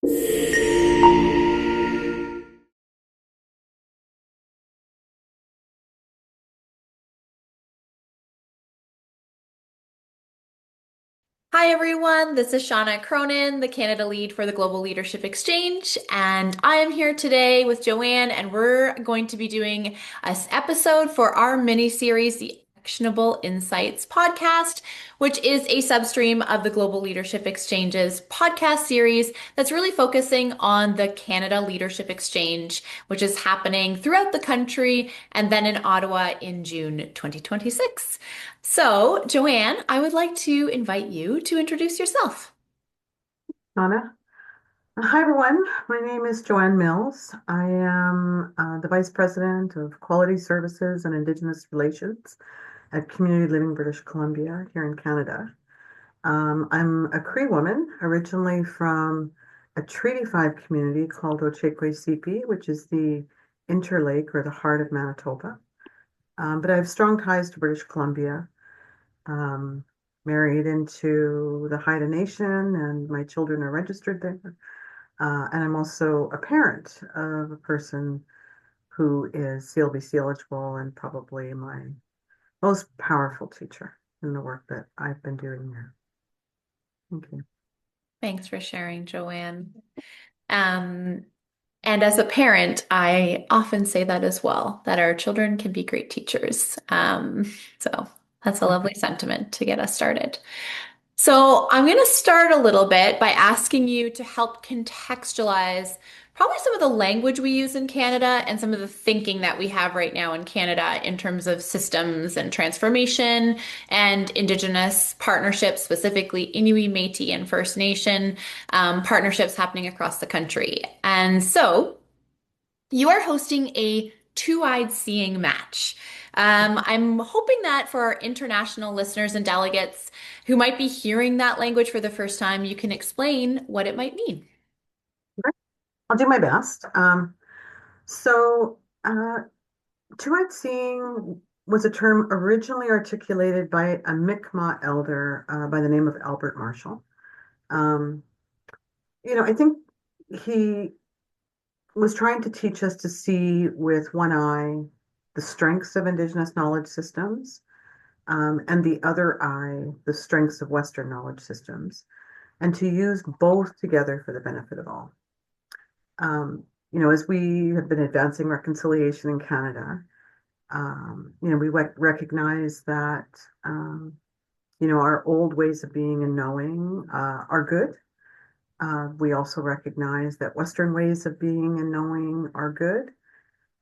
Hi everyone, this is Shauna Cronin, the Canada lead for the Global Leadership Exchange, and I am here today with Joanne, and we're going to be doing an episode for our mini-series, the Actionable Insights podcast, which is a substream of the Global Leadership Exchange's podcast series that's really focusing on the Canada Leadership Exchange, which is happening throughout the country and then in Ottawa in June 2026. So, Joanne, I would like to invite you to introduce yourself. Anna. Hi, everyone. My name is Joanne Mills. I am the Vice President of Quality Services and Indigenous Relations at Community Living British Columbia here in Canada. I'm a Cree woman, originally from a Treaty 5 community called Ochekwi-Sipi, which is the interlake or the heart of Manitoba. But I have strong ties to British Columbia. Um, Married into the Haida Nation, and my children are registered there. And I'm also a parent of a person who is CLBC eligible and probably my most powerful teacher in the work that I've been doing there. Thank you. Thanks for sharing, Joanne. Um, and as a parent, I often say that as well, that our children can be great teachers. So that's a lovely sentiment to get us started. So I'm going to start a little bit by asking you to help contextualize probably some of the language we use in Canada and some of the thinking that we have right now in Canada in terms of systems and transformation and Indigenous partnerships, specifically Inuit, Métis, and First Nation partnerships happening across the country. And so you are hosting a two-eyed seeing match. I'm hoping that for our international listeners and delegates who might be hearing that language for the first time, you can explain what it might mean. I'll do my best. So, two-eyed seeing was a term originally articulated by a Mi'kmaq elder by the name of Albert Marshall. Um, I think he was trying to teach us to see with one eye the strengths of Indigenous knowledge systems, and the other eye the strengths of Western knowledge systems, and to use both together for the benefit of all. As we have been advancing reconciliation in Canada, we recognize that, our old ways of being and knowing are good. We also recognize that Western ways of being and knowing are good.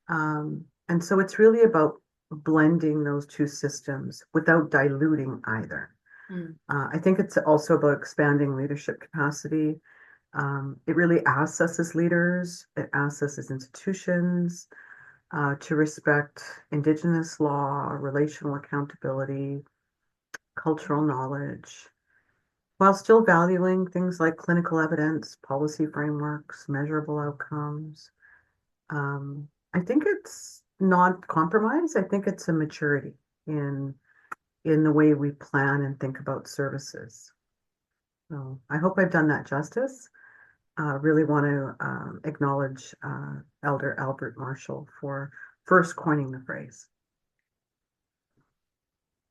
And so it's really about blending those two systems without diluting either. Mm. I think it's also about expanding leadership capacity. It really asks us as leaders, it asks us as institutions to respect Indigenous law, relational accountability, cultural knowledge, while still valuing things like clinical evidence, policy frameworks, measurable outcomes. I think it's not compromise. I think it's a maturity in in the way we plan and think about services. So I hope I've done that justice. Really want to acknowledge Elder Albert Marshall for first coining the phrase.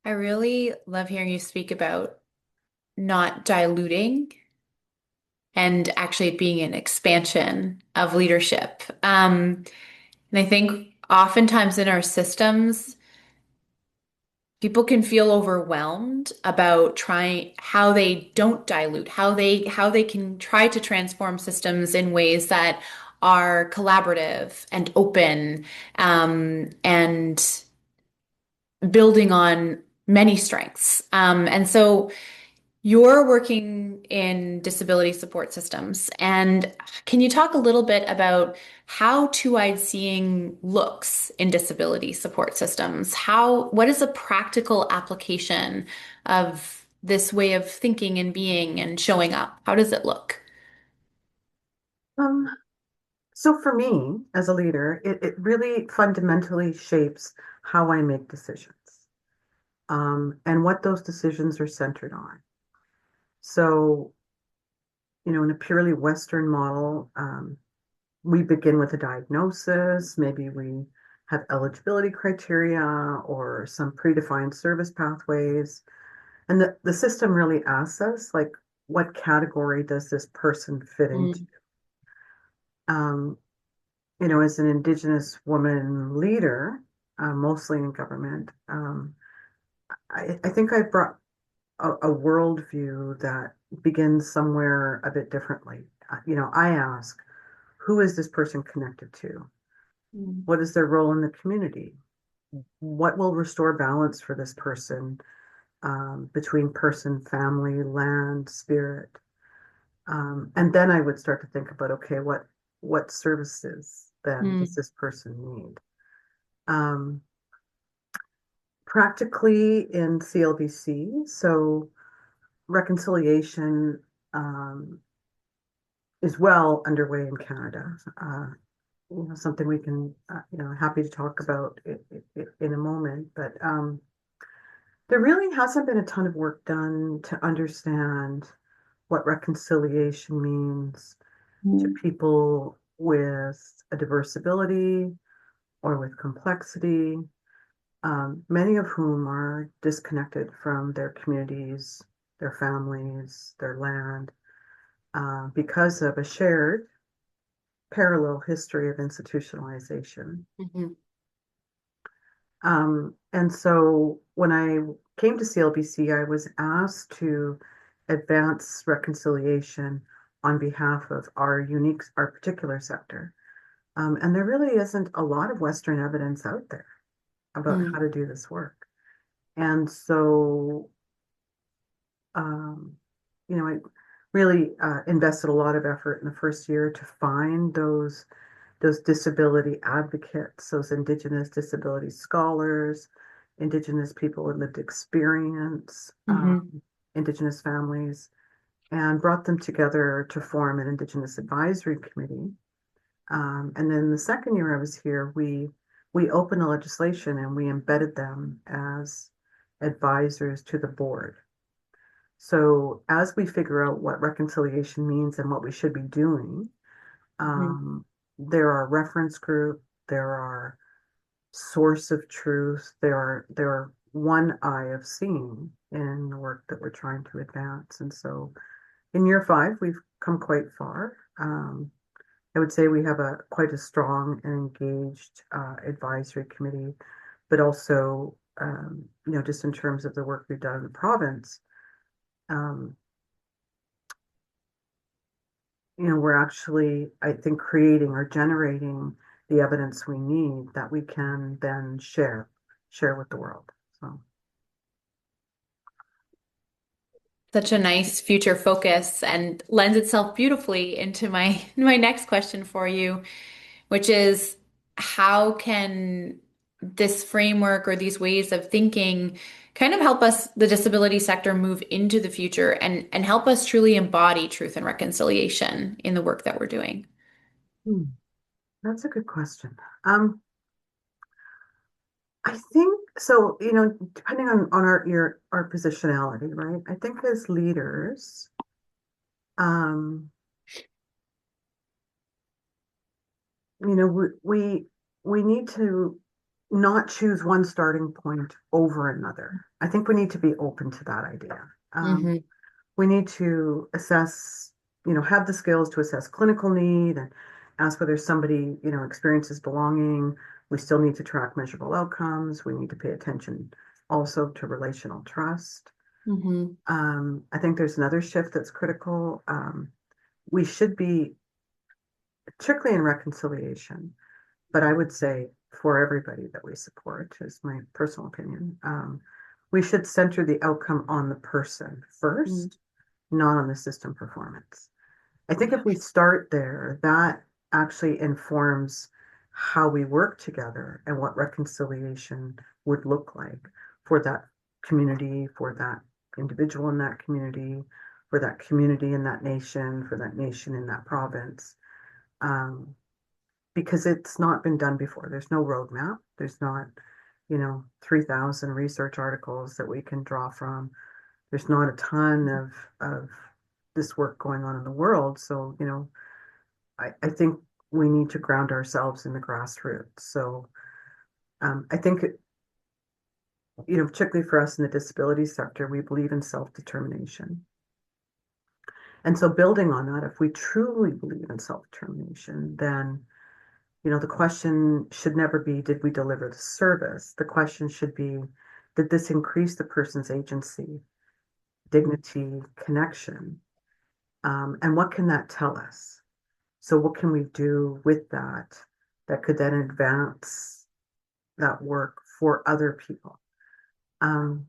I really love hearing you speak about not diluting and actually it being an expansion of leadership. And I think oftentimes in our systems, people can feel overwhelmed about trying how they don't dilute, how they can try to transform systems in ways that are collaborative and open, and building on many strengths. And so you're working in disability support systems. And can you talk a little bit about how two-eyed seeing looks in disability support systems? What is a practical application of this way of thinking and being and showing up? How does it look? Um, so for me as a leader, it really fundamentally shapes how I make decisions, and what those decisions are centered on. So in a purely Western model, we begin with a diagnosis. Maybe we have eligibility criteria or some predefined service pathways. And the system really asks us, like, what category does this person fit into? Mm. Um, as an Indigenous woman leader, mostly in government, I think I brought a worldview that begins somewhere a bit differently. I ask, who is this person connected to? Mm. What is their role in the community? What will restore balance for this person, between person, family, land, spirit? And then I would start to think about, okay, what services then does Mm. this person need? Um, Practically in CLBC, so reconciliation is well underway in Canada. Something we can, happy to talk about in a moment. But there really hasn't been a ton of work done to understand what reconciliation means to Mm. people with a diverse ability or with complexity, many of whom are disconnected from their communities, their families, their land, because of a shared parallel history of institutionalization. Mhm. And so when I came to CLBC, I was asked to advance reconciliation on behalf of our particular sector. And there really isn't a lot of Western evidence out there about how Mm. to do this work. And so, um, I really invested a lot of effort in the first year to find those disability advocates, those Indigenous disability scholars, Indigenous people with lived experience, Mhm. Indigenous families, and brought them together to form an Indigenous advisory committee. And then the second year I was here, we opened the legislation and we embedded them as advisors to the board. So as we figure out what reconciliation means and what we should be doing, Mhm. um, there are reference group, there are source of truth, there are one eye of seeing in the work that we're trying to advance. And so in year 5, we've come quite far. I would say we have a quite a strong and engaged advisory committee, but also, just in terms of the work we've done in the province, um, we're actually, I think, creating or generating the evidence we need that we can then share with the world. So, Such a nice future focus and lends itself beautifully into my next question for you, which is how can this framework or these ways of thinking kind of help us, the disability sector, move into the future and help us truly embody truth and reconciliation in the work that we're doing? hmm, that's a good question. I think so, depending on our positionality, right? I think as leaders, um, we need to not choose one starting point over another. I think we need to be open to that idea. Um, Hmm. we need to assess, have the skills to assess clinical need and ask whether somebody, experiences belonging. We still need to track measurable outcomes. We need to pay attention also to relational trust. Hmm. I think there's another shift that's critical. We should be, particularly in reconciliation, but I would say for everybody that we support, is my personal opinion, we should center the outcome on the person first, not on the system performance. I think if we start there, that actually informs how we work together and what reconciliation would look like for that community, for that individual in that community, for that community in that nation, for that nation in that province. Um, because it's not been done before. There's no roadmap. There's not, 3,000 research articles that we can draw from. There's not a ton of this work going on in the world. So, I think we need to ground ourselves in the grassroots. So I think, particularly for us in the disability sector, we believe in self-determination. And so building on that, if we truly believe in self-determination, then, the question should never be, did we deliver the service? The question should be, did this increase the person's agency, dignity, connection? And what can that tell us? So what can we do with that that could then advance that work for other people? Um,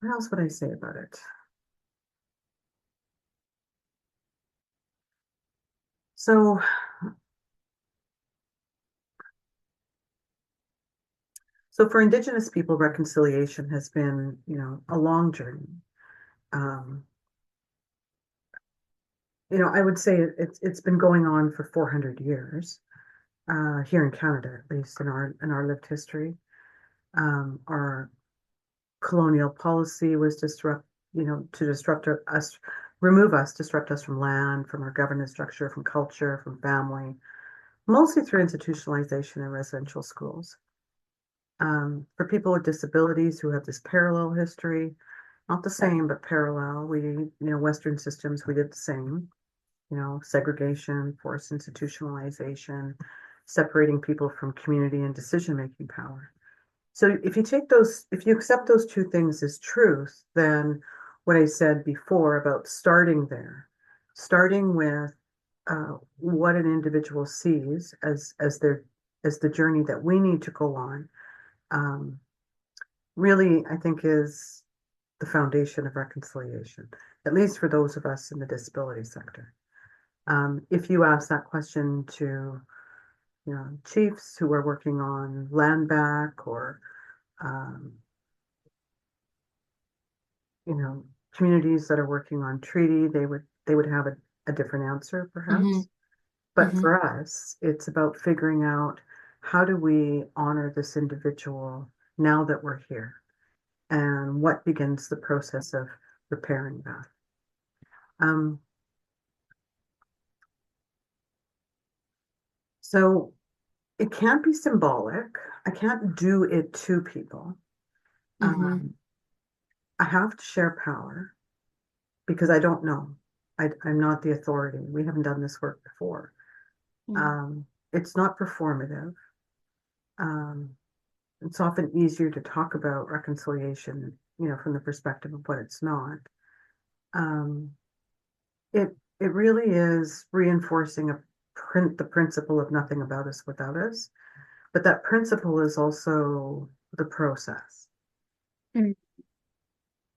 what else would I say about it? So, so for Indigenous people, reconciliation has been, a long journey. Um, I would say it's been going on for 400 years here in Canada, at least in our lived history. Our colonial policy was to disrupt us, disrupt us from land, from our governance structure, from culture, from family, mostly through institutionalization and residential schools. For people with disabilities who have this parallel history, not the same, but parallel, Western systems, we did the same, segregation, forced institutionalization, separating people from community and decision-making power. So if you accept those two things as truth, then what I said before about starting with what an individual sees as the journey that we need to go on, um, really, I think is the foundation of reconciliation, at least for those of us in the disability sector. If you ask that question to, chiefs who are working on land back or um, communities that are working on treaty, they would have a different answer, Hmm. perhaps. But Hmm. for us, it's about figuring out how do we honor this individual now that we're here, and what begins the process of repairing that. Um, so it can't be symbolic. I can't do it to people. Hmm. Um, I have to share power because I don't know. I'm not the authority. We haven't done this work before. It's not performative. Um, it's often easier to talk about reconciliation, from the perspective of what it's not. Um, it really is reinforcing the principle of nothing about us without us, but that principle is also the process. Mm.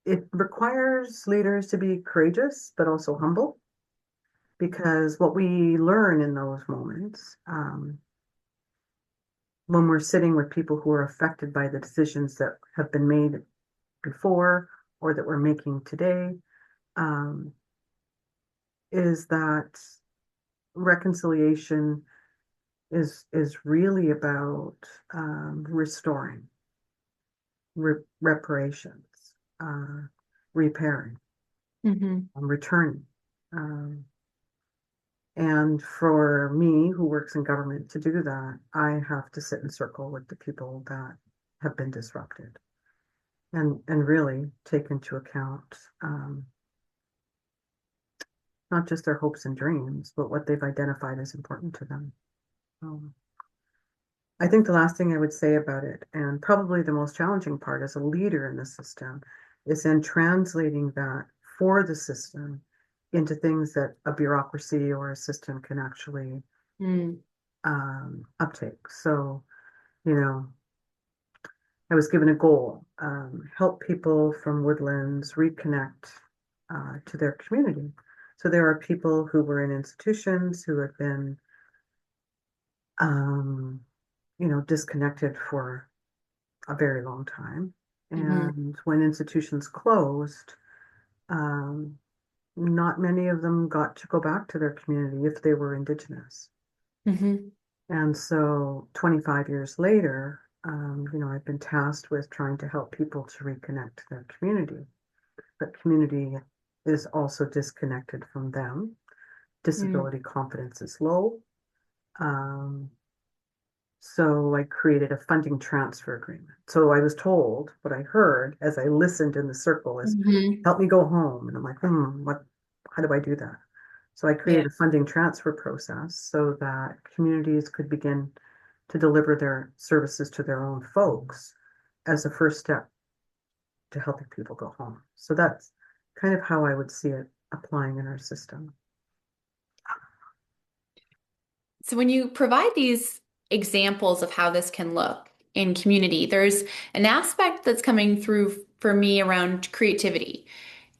It requires leaders to be courageous, but also humble, because what we learn in those moments, when we're sitting with people who are affected by the decisions that have been made before or that we're making today, um, is that reconciliation is really about restoring, reparations, repairing, Hmm. returning. Um, and for me, who works in government, to do that, I have to sit in circle with the people that have been disrupted, and really take into account not just their hopes and dreams, but what they've identified as important to them. Um, I think the last thing I would say about it, and probably the most challenging part as a leader in the system, is then translating that for the system into things that a bureaucracy or a system can actually Mm. uptake. So, you know, I was given a goal, help people from woodlands reconnect to their community. So there are people who were in institutions who have been, um, disconnected for a very long time. Hmm. And when institutions closed, um, not many of them got to go back to their community if they were Indigenous. Hmm. And so 25 years later, I've been tasked with trying to help people to reconnect to their community. But community is also disconnected from them. Mm. Disability confidence is low. Um, so I created a funding transfer agreement. So I was told, what I heard as I listened in the circle is, Hmm. help me go home. And I'm like, how do I do that? So I Yeah. created a funding transfer process so that communities could begin to deliver their services to their own folks as a first step to helping people go home. So that's kind of how I would see it applying in our system. So when you provide these examples of how this can look in community, there's an aspect that's coming through for me around creativity.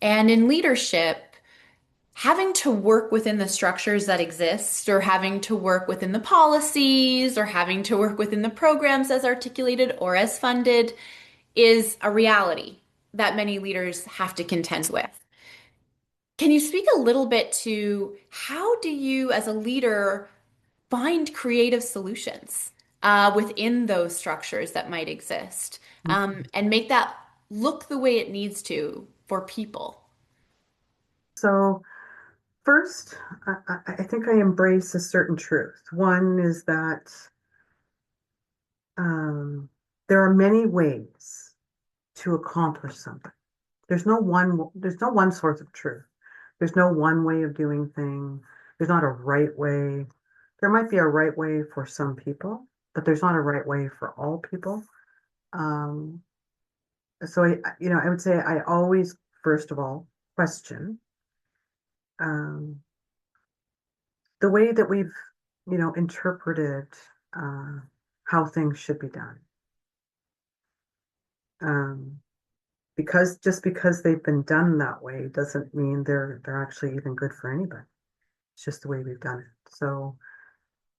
And in leadership, having to work within the structures that exist, or having to work within the policies, or having to work within the programs as articulated or as funded is a reality that many leaders have to contend with. Can you speak a little bit to how do you, as a leader, find creative solutions within those structures that might exist and make that look the way it needs to for people? So first, I think I embrace a certain truth. One is that um, there are many ways to accomplish something. There's no one source of truth. There's no one way of doing things. There's not a right way. There might be a right way for some people, but there's not a right way for all people. Um, so I would say I always, first of all, question um, the way that we've, interpreted uh, how things should be done. Um, because just because they've been done that way doesn't mean they're actually even good for anybody. It's just the way we've done it. So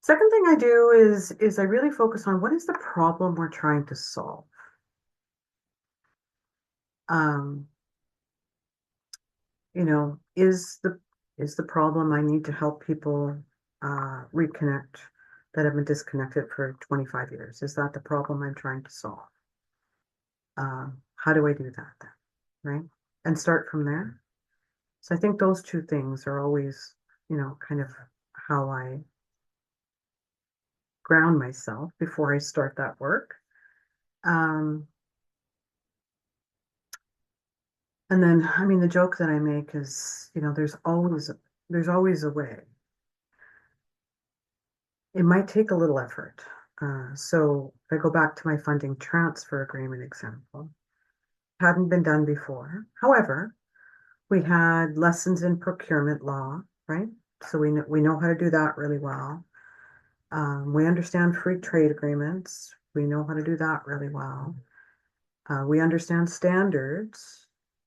second thing I do is I really focus on what is the problem we're trying to solve. Um, is the problem I need to help people reconnect that have been disconnected for 25 years? Is that the problem I'm trying to solve? How do I do that then? Right? And start from there. So I think those two things are always, kind of how I ground myself before I start that work. Um, and then, I mean, the joke that I make is, there's always a way. It might take a little effort. So if I go back to my funding transfer agreement example, hadn't been done before. However, we had lessons in procurement law, right? So we know how to do that really well. We understand free trade agreements. We know how to do that really well. We understand standards.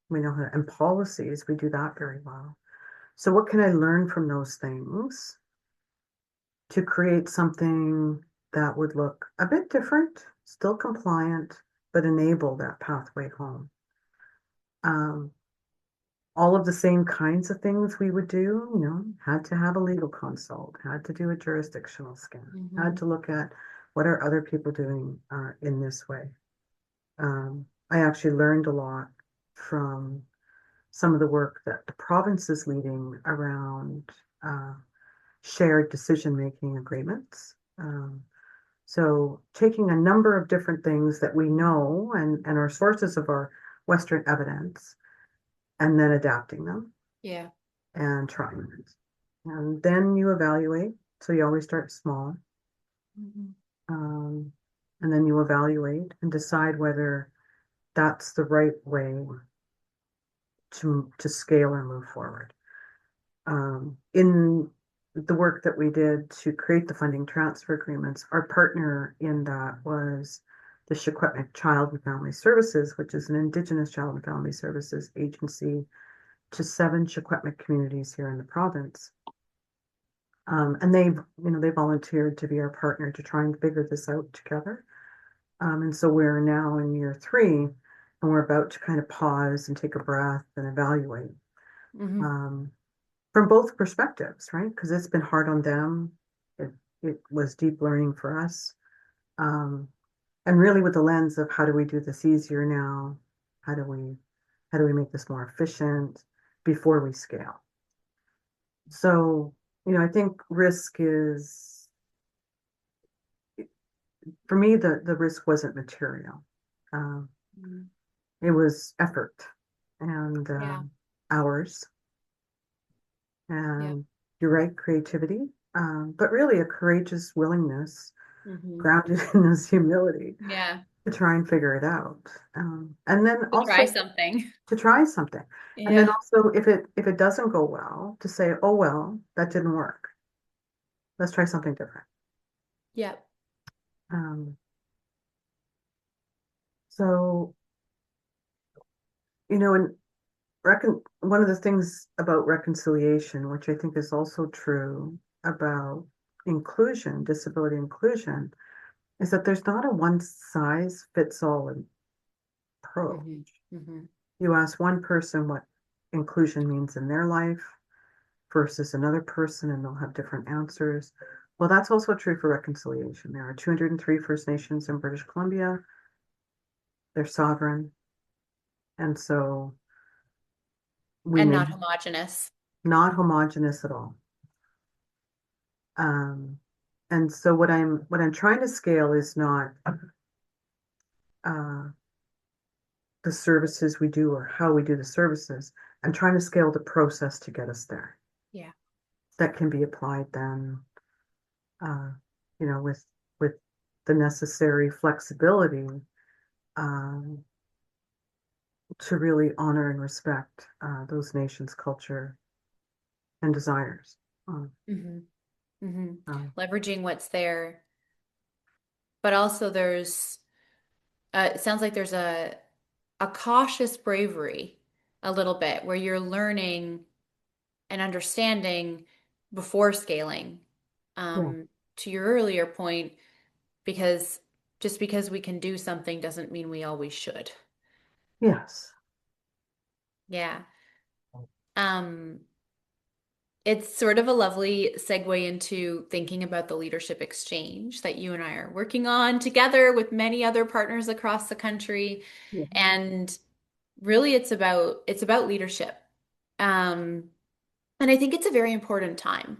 We know how to, and policies. We do that very well. So what can I learn from those things to create something that would look a bit different, still compliant, but enable that pathway home? Um, all of the same kinds of things we would do, had to have a legal consult, had to do a jurisdictional scan, had Hmm. to look at what are other people doing in this way. I actually learned a lot from some of the work that the province is leading around uh, shared decision-making agreements. So taking a number of different things that we know and are sources of our Western evidence and then adapting them Yeah. and trying it. And then you evaluate. So you always start small. Hmm. Um, and then you evaluate and decide whether that's the right way to scale or move forward. In the work that we did to create the funding transfer agreements, our partner in that was the Secwepemc Child and Family Services, which is an Indigenous child and family services agency to 7 Secwepemc communities here in the province. And they volunteered to be our partner to try and figure this out together. And so we're now in year 3, and we're about to kind of pause and take a breath and evaluate. Hmm. Um, from both perspectives, right? Because it's been hard on them. It it was deep learning for us. Um, and really with the lens of how do we do this easier now? How do we how do we make this more efficient? before we scale. So, I think risk is, for me, the risk wasn't material. Um, Mm. it was effort and Yeah. hours. Yeah. And you're right, creativity, but really a courageous willingness Hmm. grounded in this humility Yeah. to try and figure it out. And then To try also something. to try something. And then Yeah. also if it doesn't go well, to say, oh well, that didn't work. Let's try something different. Yeah. Um, so, and one of the things about reconciliation, which I think is also true about inclusion, disability inclusion, is that there's not a one size fits all approach. Hmm. Hmm. You ask one person what inclusion means in their life versus another person, and they'll have different answers. Well, that's also true for reconciliation. There are 203 First Nations in British Columbia. They're sovereign. And so we And may not homogenous. not homogenous at all. Um, and so what I'm trying to scale is not uh, the services we do or how we do the services. I'm trying to scale the process to get us there. Yeah. That can be applied then, uh, with the necessary flexibility um, to really honor and respect those nations' culture and desires. Um, Hmm. Hmm. um, Leveraging what's there, but also it sounds like there's a cautious bravery a little bit where you're learning and understanding before scaling. yeah. To your earlier point, because just because we can do something doesn't mean we always should. Yes. Yeah. Um, it's sort of a lovely segue into thinking about the leadership exchange that you and I are working on together with many other partners across the country. Yeah. And really it's about leadership. Um, and I think it's a very important time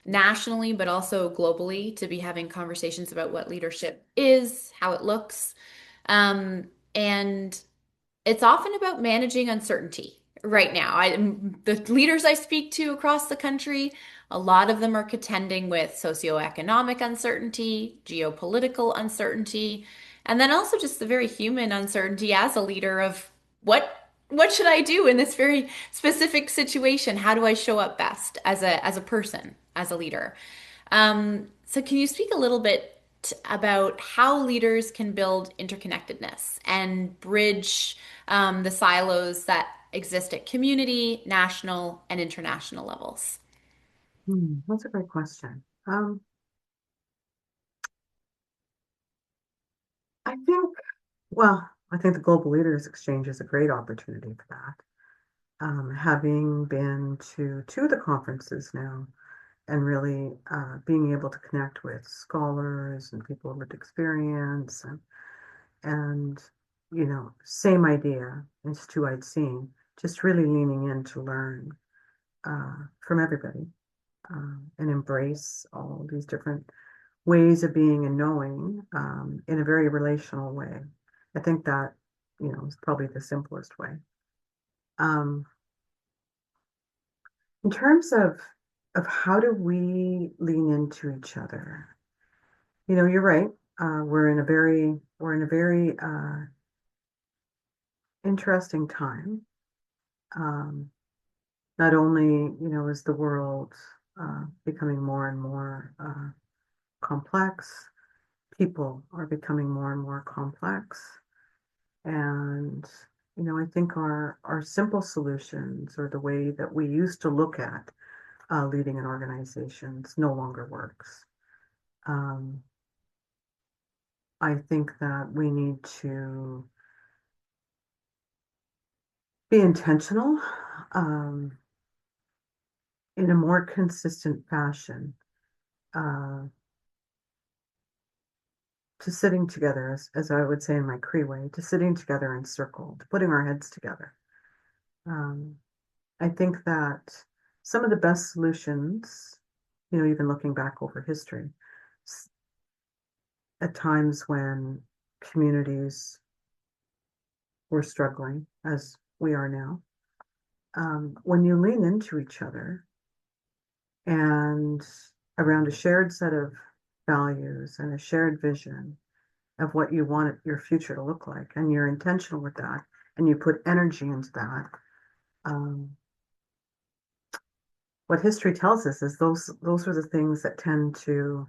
nationally, but also globally to be having conversations about what leadership is, how it looks. And it's often about managing uncertainty right now. The leaders I speak to across the country, a lot of them are contending with socioeconomic uncertainty, geopolitical uncertainty, and then also just the very human uncertainty as a leader of what should I do in this very specific situation? How do I show up best as a person, as a leader? So can you speak a little bit about how leaders can build interconnectedness and bridge the silos that exist at community, national, and international levels? That's a great question. I think, I think the Global Leaders Exchange is a great opportunity for that. Having been to two of the conferences now and really being able to connect with scholars and people with experience and same idea as two I'd seen, just really leaning in to learn from everybody and embrace all these different ways of being and knowing in a very relational way. I think that, is probably the simplest way. Um, in terms of how do we lean into each other, you're right. We're in a very interesting time. Um, Not only, is the world becoming more and more complex, people are becoming more and more complex. And, I think our simple solutions or the way that we used to look at leading an organizations no longer works. Um, I think that we need to be intentional in a more consistent fashion uh, to sitting together, as I would say in my Cree way, to sitting together in circle, to putting our heads together. Um, I think that some of the best solutions, even looking back over history, at times when communities were struggling, as we are now, when you lean into each other and around a shared set of values and a shared vision of what you want your future to look like, and you're intentional with that, and you put energy into that, um, what history tells us is those are the things that tend to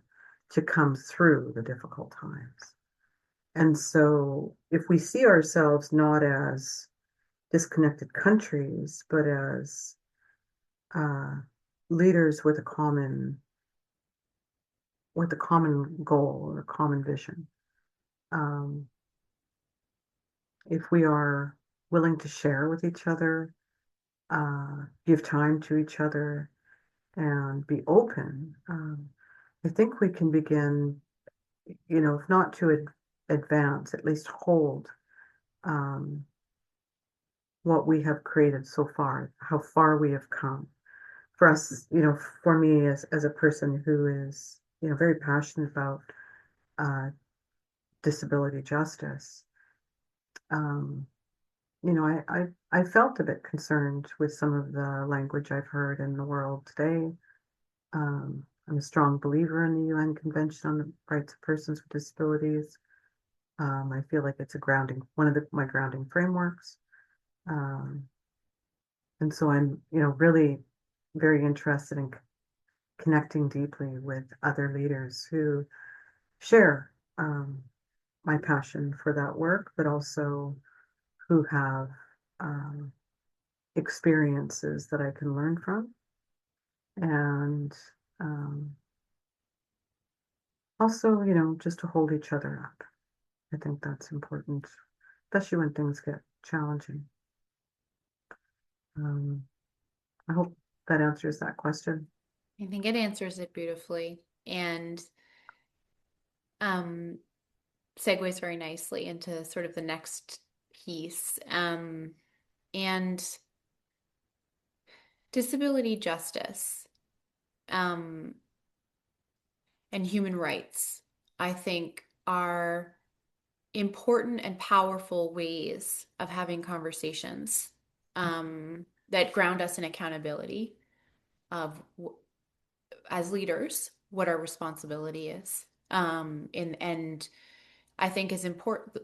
come through the difficult times. And so if we see ourselves not as disconnected countries, but as uh, leaders with a common goal or a common vision, um, if we are willing to share with each other, give time to each other, and be open, I think we can begin, if not to advance, at least hold um, what we have created so far, how far we have come. For us, for me as a person who is, very passionate about uh, disability justice, um, I felt a bit concerned with some of the language I've heard in the world today. I'm a strong believer in the UN Convention on the Rights of Persons with Disabilities. I feel like it's one of my grounding frameworks. Um, and so I'm, really very interested in connecting deeply with other leaders who share my passion for that work, but also who have um, experiences that I can learn from. And um, also, just to hold each other up. I think that's important, especially when things get challenging. Um, I hope that answers that question. I think it answers it beautifully and um, segues very nicely into sort of the next piece. And disability justice um, and human rights, I think, are important and powerful ways of having conversations that ground us in accountability of as leaders what our responsibility is. And I think is important.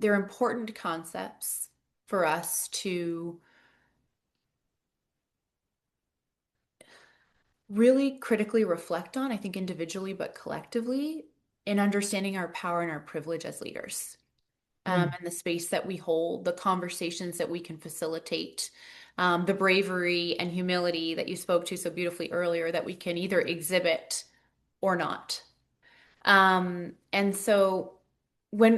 They're important concepts for us to really critically reflect on, I think individually but collectively, in understanding our power and our privilege as leaders. Mm, And the space that we hold, the conversations that we can facilitate, the bravery and humility that you spoke to so beautifully earlier that we can either exhibit or not. And so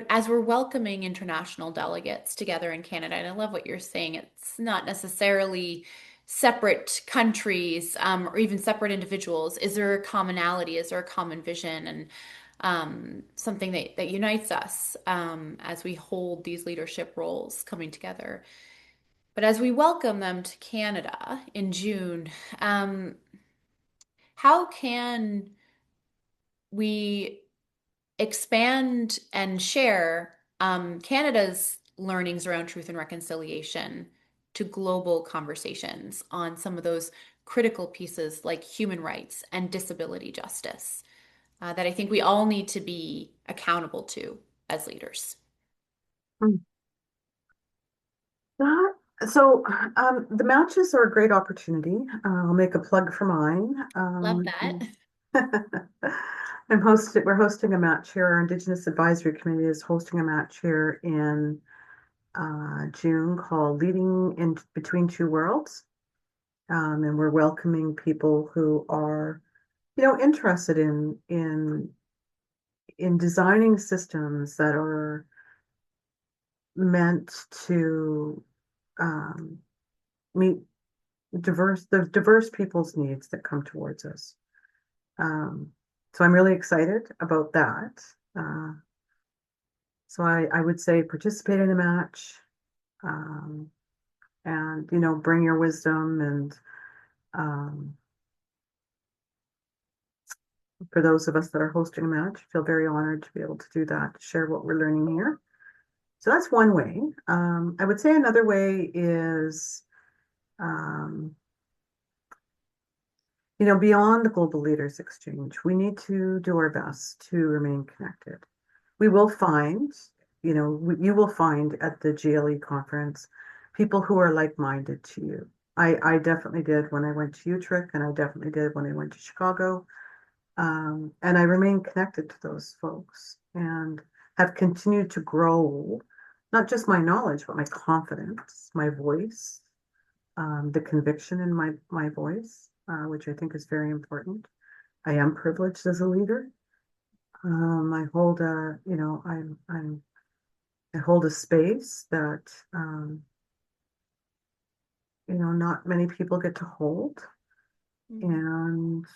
as we're welcoming international delegates together in Canada, and I love what you're saying, it's not necessarily separate countries or even separate individuals. Is there a commonality? Is there a common vision and something that unites us as we hold these leadership roles coming together? But as we welcome them to Canada in June, um, how can we expand and share Canada's learnings around truth and reconciliation to global conversations on some of those critical pieces like human rights and disability justice that I think we all need to be accountable to as leaders. mm. That, so the matches are a great opportunity. I'll make a plug for mine. Love that. We're hosting a match here. Our Indigenous Advisory Committee is hosting a match here in June called Leading in Between Two Worlds. And we're welcoming people who are, interested in designing systems that are meant to um, meet the diverse people's needs that come towards us. Um, so I'm really excited about that. Uh, so I would say participate in a match, um, and, bring your wisdom. And um, for those of us that are hosting a match, I feel very honored to be able to do that, to share what we're learning here. So that's one way. I would say another way is, um, beyond the Global Leaders Exchange, we need to do our best to remain connected. We will find, you will find at the GLE conference people who are like-minded to you. I definitely did when I went to Utrecht, and I definitely did when I went to Chicago. And I remain connected to those folks and have continued to grow, not just my knowledge, but my confidence, my voice, the conviction in my voice, which I think is very important. I am privileged as a leader. I hold a, I hold a space that, not many people get to hold. Mhm. And,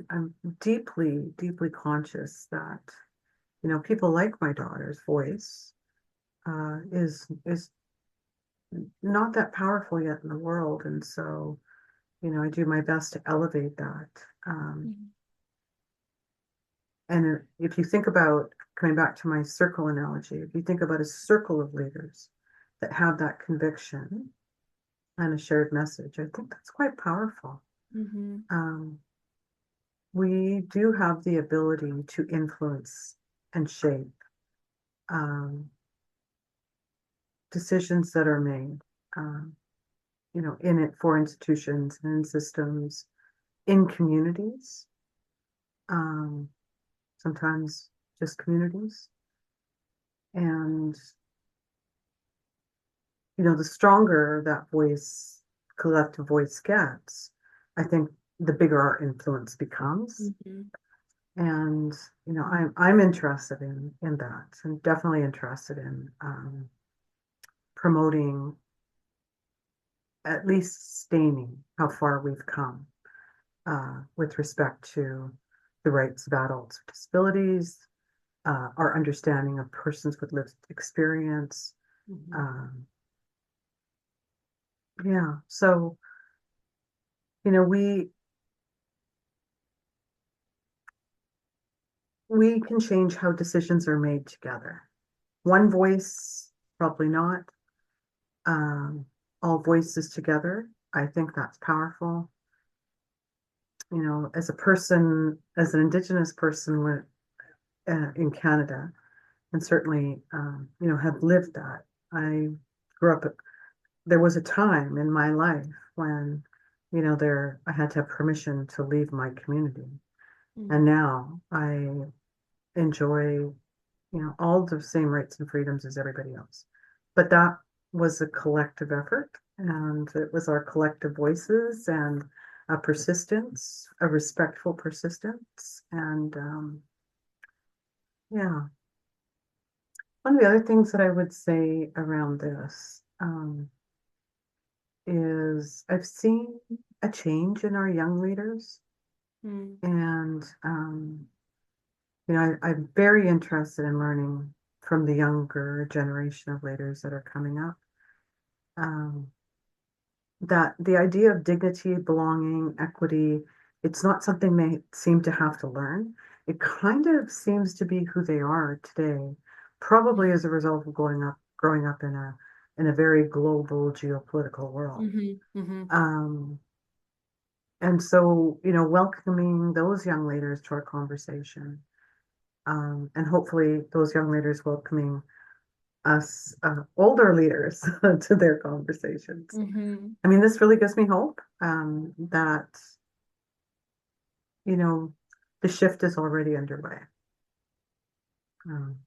I'm deeply, deeply conscious that, people like my daughter's voice is not that powerful yet in the world. And so, I do my best to elevate that. Um, Mhm. and if you think about coming back to my circle analogy, if you think about a circle of leaders that have that conviction and a shared message, I think that's quite powerful. Mhm. Um, we do have the ability to influence and shape um, decisions that are made, um, in it for institutions and in systems, in communities, um, sometimes just communities. And, the stronger that voice, collective voice gets, I think the bigger our influence becomes. Mhm. And, I'm interested in that. I'm definitely interested in promoting, at least sustaining how far we've come with respect to the rights of adults with disabilities, our understanding of persons with lived experience. Mhm. Um, yeah, so we can change how decisions are made together. One voice, probably not. Um, all voices together. I think that's powerful. As a person, as an Indigenous person in Canada, and certainly, have lived that. I grew up, there was a time in my life when, I had to have permission to leave my community. And Mhm. now I enjoy, all the same rights and freedoms as everybody else. But that was a collective effort, and it was our collective voices and a persistence, a respectful persistence. And yeah, one of the other things that I would say around this is I've seen a change in our young leaders, Mhm. and I'm very interested in learning from the younger generation of leaders that are coming up. Um, that the idea of dignity, belonging, equity, it's not something they seem to have to learn. It kind of seems to be who they are today, probably as a result of growing up in a very global geopolitical world. Mhm. Mhm. Um, and so, welcoming those young leaders to our conversation, and hopefully those young leaders welcoming us older leaders to their conversations. Mhm. I mean, this really gives me hope that, you know, the shift is already underway. Um,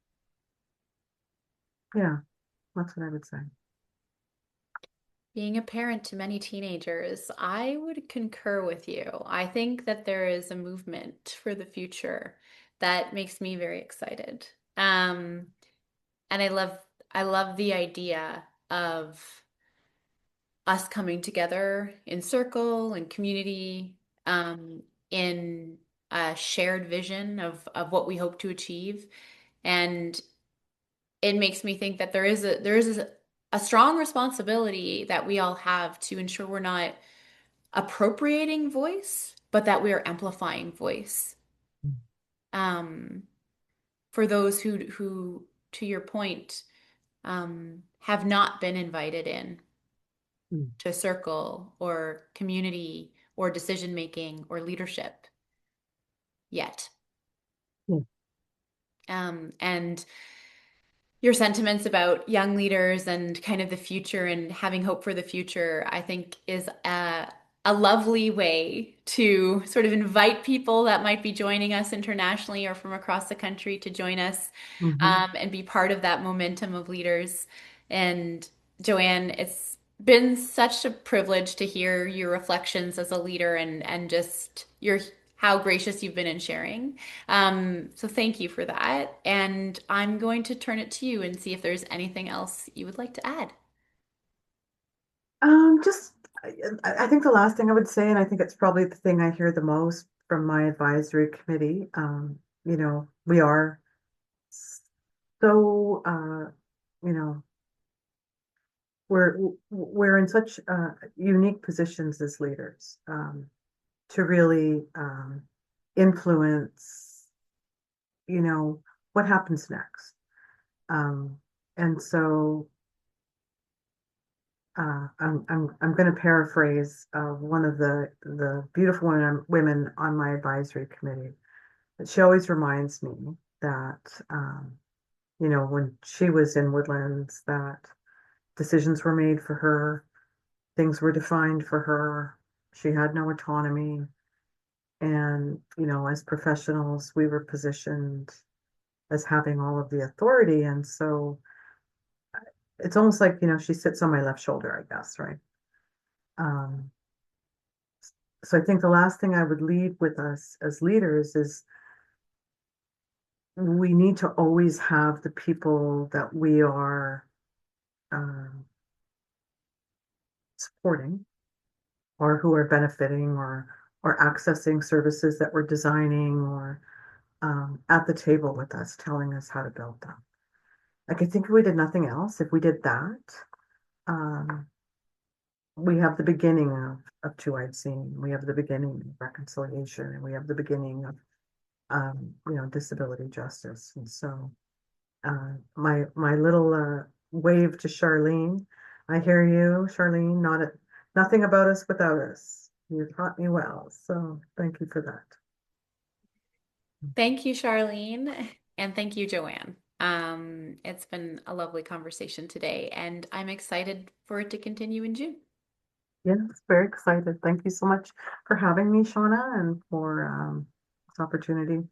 yeah, that's what I would say. Being a parent to many teenagers, I would concur with you. I think that there is a movement for the future that makes me very excited. And I love the idea of us coming together in circle and community, in a shared vision of what we hope to achieve. And it makes me think that there is a a strong responsibility that we all have to ensure we're not appropriating voice, but that we are amplifying voice. Um, for those who, to your point, have not been invited in Mm. to circle or community or decision making or leadership yet. Yeah. And your sentiments about young leaders and kind of the future and having hope for the future, I think is a lovely way to sort of invite people that might be joining us internationally or from across the country to join us Hmm. and be part of that momentum of leaders. And Joanne, it's been such a privilege to hear your reflections as a leader and just your how gracious you've been in sharing. So thank you for that. And I'm going to turn it to you and see if there's anything else you would like to add. Just, I think the last thing I would say, and I think it's probably the thing I hear the most from my advisory committee, we are so, you know, we're in such unique positions as leaders to really influence, what happens next. Um, and so I'm going to paraphrase one of the beautiful women on my advisory committee. But she always reminds me that when she was in Woodlands, that decisions were made for her, things were defined for her. She had no autonomy, and as professionals, we were positioned as having all of the authority, and so it's almost like she sits on my left shoulder, I guess, right? Um, So I think the last thing I would leave with us as leaders is we need to always have the people that we are um, supporting or who are benefiting or accessing services that we're designing or at the table with us, telling us how to build them. Like I think if we did nothing else, if we did that, um, we have the beginning of two-eyed seeing, we have the beginning of reconciliation, and we have the beginning of disability justice. And so my little wave to Charlene. I hear you, Charlene. Nothing about us without us. You taught me well, so thank you for that. Thank you, Charlene, and thank you, Joanne. It's been a lovely conversation today, and I'm excited for it to continue in June. Yes, very excited. Thank you so much for having me, Shauna, and for this opportunity.